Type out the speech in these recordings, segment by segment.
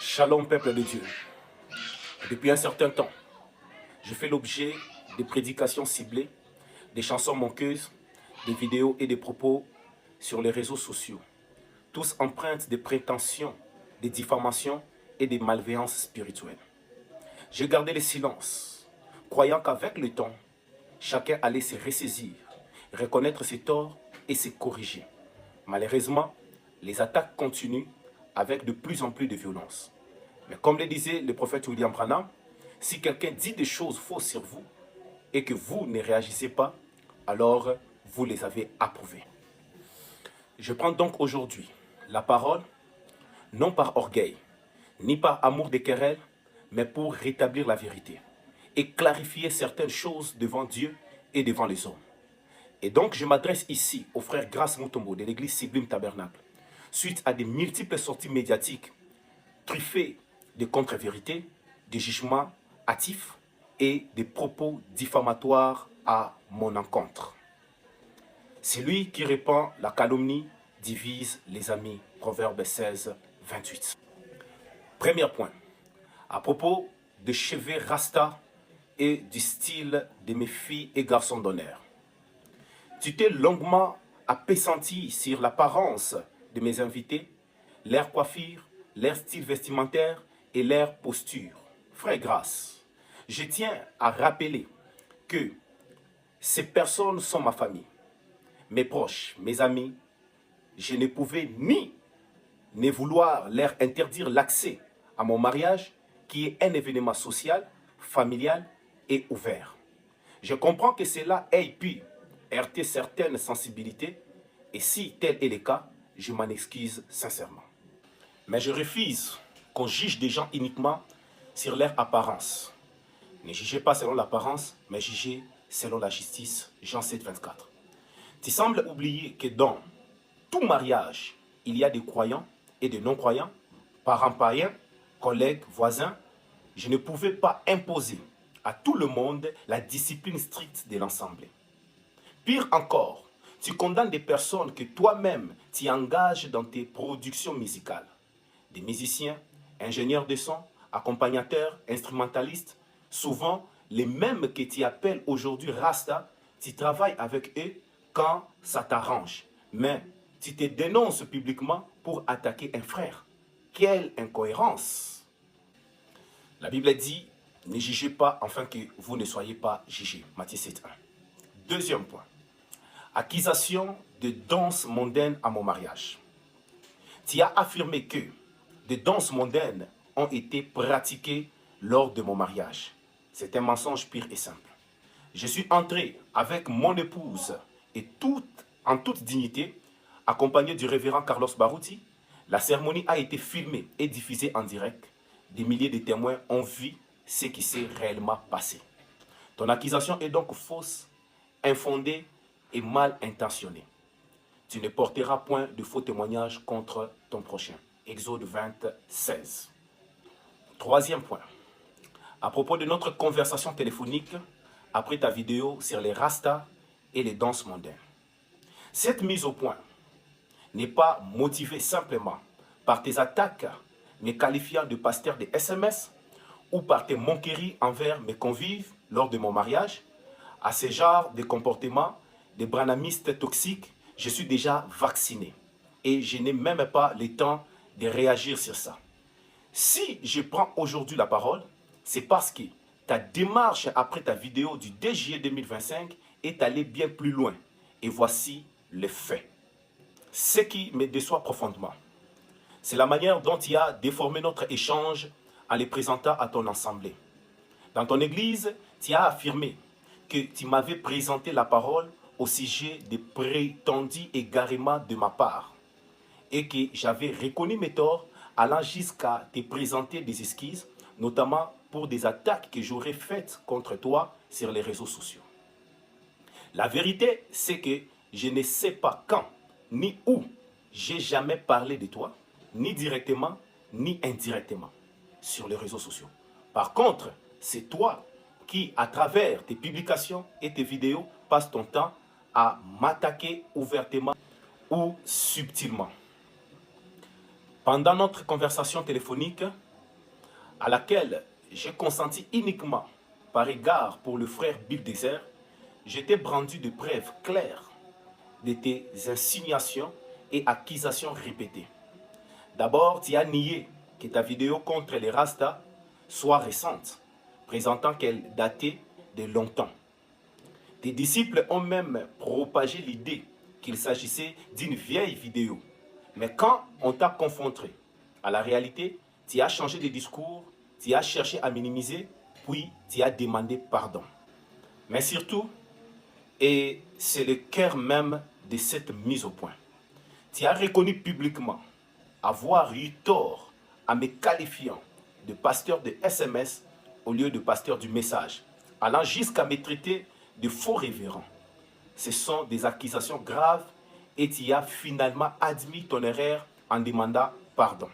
Shalom peuple de Dieu. Depuis un certain temps, je fais l'objet de prédications ciblées, des chansons manqueuses, des vidéos et des propos sur les réseaux sociaux, tous empreintes de prétentions, de diffamations et de malveillances spirituelles. J'ai gardé le silence, croyant qu'avec le temps, chacun allait se ressaisir, reconnaître ses torts et se corriger. Malheureusement, les attaques continuent avec de plus en plus de violence. Mais comme le disait le prophète William Branham, si quelqu'un dit des choses fausses sur vous et que vous ne réagissez pas, alors vous les avez approuvées. Je prends donc aujourd'hui la parole, non par orgueil, ni par amour des querelles, mais pour rétablir la vérité et clarifier certaines choses devant Dieu et devant les hommes. Et donc je m'adresse ici au frère Grace Mutombo de l'église Sublime Tabernacle, suite à des multiples sorties médiatiques truffées de contre-vérités, de jugements hâtifs et des propos diffamatoires à mon encontre. Celui qui répand la calomnie divise les amis. Proverbe 16, 28. Premier point. À propos de cheveux rasta et du style de mes filles et garçons d'honneur. Tu t'es longuement appesanti sur l'apparence de mes invités, leur coiffure, leur style vestimentaire et leur posture. Frère Grace, je tiens à rappeler que ces personnes sont ma famille, mes proches, mes amis. Je ne pouvais ni ne vouloir leur interdire l'accès à mon mariage, qui est un événement social, familial et ouvert. Je comprends que cela ait pu heurter certaines sensibilités, et si tel est le cas, je m'en excuse sincèrement. Mais je refuse qu'on juge des gens uniquement sur leur apparence. Ne jugez pas selon l'apparence, mais jugez selon la justice. Jean 7, 24. Tu sembles oublier que dans tout mariage, il y a des croyants et des non-croyants, parents païens, collègues, voisins. Je ne pouvais pas imposer à tout le monde la discipline stricte de l'ensemble. Pire encore, tu condamnes des personnes que toi-même t'y engages dans tes productions musicales. Des musiciens, ingénieurs de son, accompagnateurs, instrumentalistes, souvent les mêmes que tu appelles aujourd'hui Rasta, tu travailles avec eux quand ça t'arrange. Mais tu te dénonces publiquement pour attaquer un frère. Quelle incohérence! La Bible dit, ne jugez pas afin que vous ne soyez pas jugés. Matthieu 7, 1. Deuxième point. Accusation de danse mondaine à mon mariage. Tu as affirmé que des danses mondaines ont été pratiquées lors de mon mariage. C'est un mensonge pur et simple. Je suis entré avec mon épouse et en toute dignité, accompagné du révérend Carlos Baruti. La cérémonie a été filmée et diffusée en direct. Des milliers de témoins ont vu ce qui s'est réellement passé. Ton accusation est donc fausse, infondée et mal intentionnée. Tu ne porteras point de faux témoignages contre ton prochain. Exode 20, 16. Troisième point. À propos de notre conversation téléphonique, après ta vidéo sur les rastas et les danses mondaines. Cette mise au point n'est pas motivée simplement par tes attaques me qualifiant de pasteur de SMS ou par tes moqueries envers mes convives lors de mon mariage. À ce genre de comportement, des branhamistes toxiques, je suis déjà vacciné et je n'ai même pas le temps de réagir sur ça. Si je prends aujourd'hui la parole, c'est parce que ta démarche après ta vidéo du 2 juillet 2025 est allée bien plus loin. Et voici les faits. Ce qui me déçoit profondément, c'est la manière dont tu as déformé notre échange en les présentant à ton assemblée. Dans ton église, tu as affirmé que tu m'avais présenté la parole au sujet des prétendus égarements de ma part et que j'avais reconnu mes torts allant jusqu'à te présenter des excuses, notamment pour des attaques que j'aurais faites contre toi sur les réseaux sociaux. La vérité, c'est que je ne sais pas quand ni où j'ai jamais parlé de toi, ni directement, ni indirectement, sur les réseaux sociaux. Par contre, c'est toi qui, à travers tes publications et tes vidéos, passes ton temps à m'attaquer ouvertement ou subtilement. Pendant notre conversation téléphonique, à laquelle j'ai consenti uniquement par égard pour le frère Bill Désert, je t'ai brandi de preuves claires de tes insinuations et accusations répétées. D'abord, tu as nié que ta vidéo contre les Rastas soit récente, présentant qu'elle datait de longtemps. Tes disciples ont même propagé l'idée qu'il s'agissait d'une vieille vidéo. Mais quand on t'a confronté à la réalité, tu as changé de discours, tu as cherché à minimiser, puis tu as demandé pardon. Mais surtout, et c'est le cœur même de cette mise au point, tu as reconnu publiquement avoir eu tort en me qualifiant de pasteur de SMS au lieu de pasteur du message, allant jusqu'à me traiter de faux révérend. Ce sont des accusations graves et tu as finalement admis ton erreur en demandant pardon.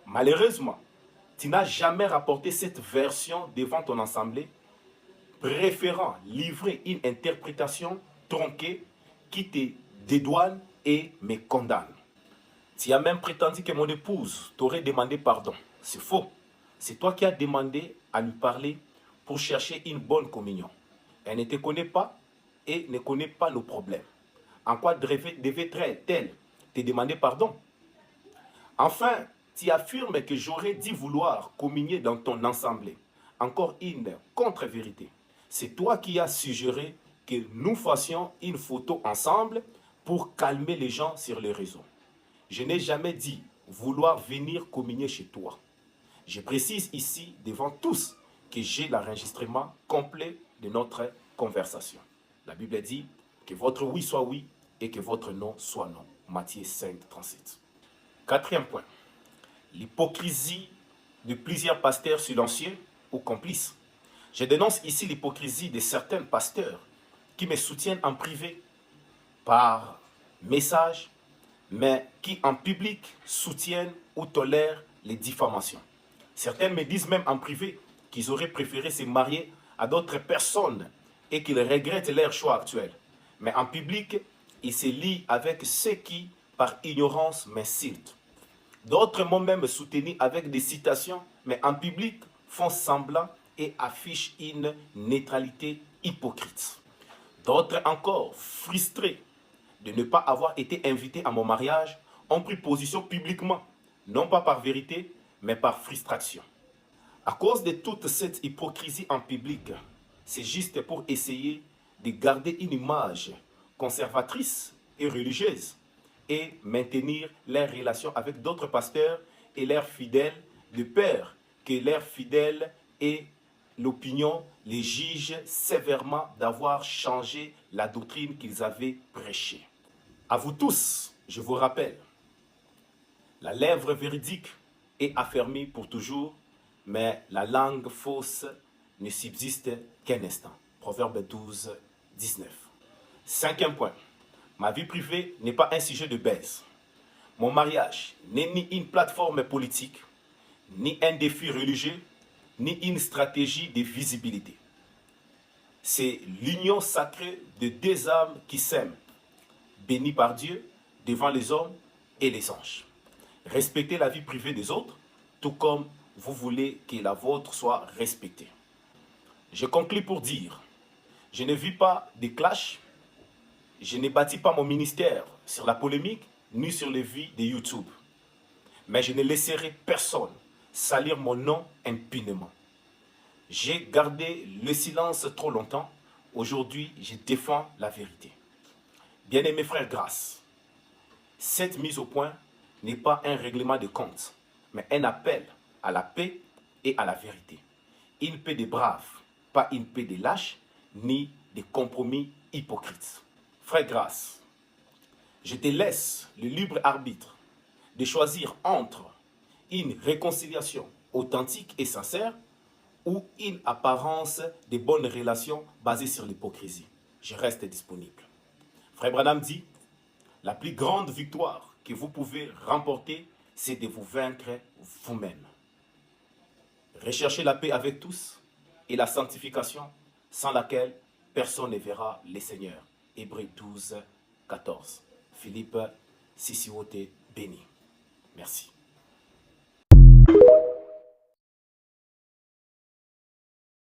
Malheureusement, tu n'as jamais rapporté cette version devant ton assemblée, préférant livrer une interprétation tronquée qui te dédouane et me condamne. Tu as même prétendu que mon épouse t'aurait demandé pardon. C'est faux. C'est toi qui as demandé à lui parler pour chercher une bonne communion. Elle ne te connaît pas et ne connaît pas nos problèmes. En quoi devait-elle te demander pardon? Enfin, tu affirmes que j'aurais dû vouloir communier dans ton assemblée. Encore une contre-vérité. C'est toi qui as suggéré que nous fassions une photo ensemble pour calmer les gens sur les réseaux. Je n'ai jamais dit vouloir venir communier chez toi. Je précise ici devant tous que j'ai l'enregistrement complet de notre conversation. La Bible dit que votre oui soit oui et que votre non soit non. Matthieu 5, 37. Quatrième point, l'hypocrisie de plusieurs pasteurs silencieux ou complices. Je dénonce ici l'hypocrisie de certains pasteurs qui me soutiennent en privé par message, mais qui en public soutiennent ou tolèrent les diffamations. Certains me disent même en privé qu'ils auraient préféré se marier à d'autres personnes et qu'ils regrettent leur choix actuel. Mais en public, ils se lient avec ceux qui, par ignorance, m'insultent. D'autres m'ont même soutenu avec des citations, mais en public font semblant et affichent une neutralité hypocrite. D'autres encore, frustrés de ne pas avoir été invités à mon mariage, ont pris position publiquement, non pas par vérité, mais par frustration. À cause de toute cette hypocrisie en public, c'est juste pour essayer de garder une image conservatrice et religieuse et maintenir leurs relations avec d'autres pasteurs et leurs fidèles, de peur que leurs fidèles et l'opinion les jugent sévèrement d'avoir changé la doctrine qu'ils avaient prêchée. À vous tous, je vous rappelle, la lèvre véridique est affermie pour toujours, mais la langue fausse ne subsiste qu'un instant. Proverbe 12, 19. Cinquième point, ma vie privée n'est pas un sujet de baise. Mon mariage n'est ni une plateforme politique, ni un défi religieux, ni une stratégie de visibilité. C'est l'union sacrée de deux âmes qui s'aiment, bénies par Dieu devant les hommes et les anges. Respectez la vie privée des autres, tout comme vous voulez que la vôtre soit respectée. Je conclus pour dire, je ne vis pas de clash, je ne bâtis pas mon ministère sur la polémique, ni sur les vues de YouTube. Mais je ne laisserai personne salir mon nom impunément. J'ai gardé le silence trop longtemps, aujourd'hui je défends la vérité. Bien-aimés frères, grâce, cette mise au point n'est pas un règlement de compte, mais un appel à la paix et à la vérité. Une paix des braves, pas une paix des lâches, ni des compromis hypocrites. Frère Grâce, je te laisse le libre arbitre de choisir entre une réconciliation authentique et sincère ou une apparence de bonnes relations basées sur l'hypocrisie. Je reste disponible. Frère Branham dit, la plus grande victoire que vous pouvez remporter, c'est de vous vaincre vous-même. Recherchez la paix avec tous et la sanctification sans laquelle personne ne verra le Seigneur. Hébreux 12, 14. Philippe Sissioté béni. Merci.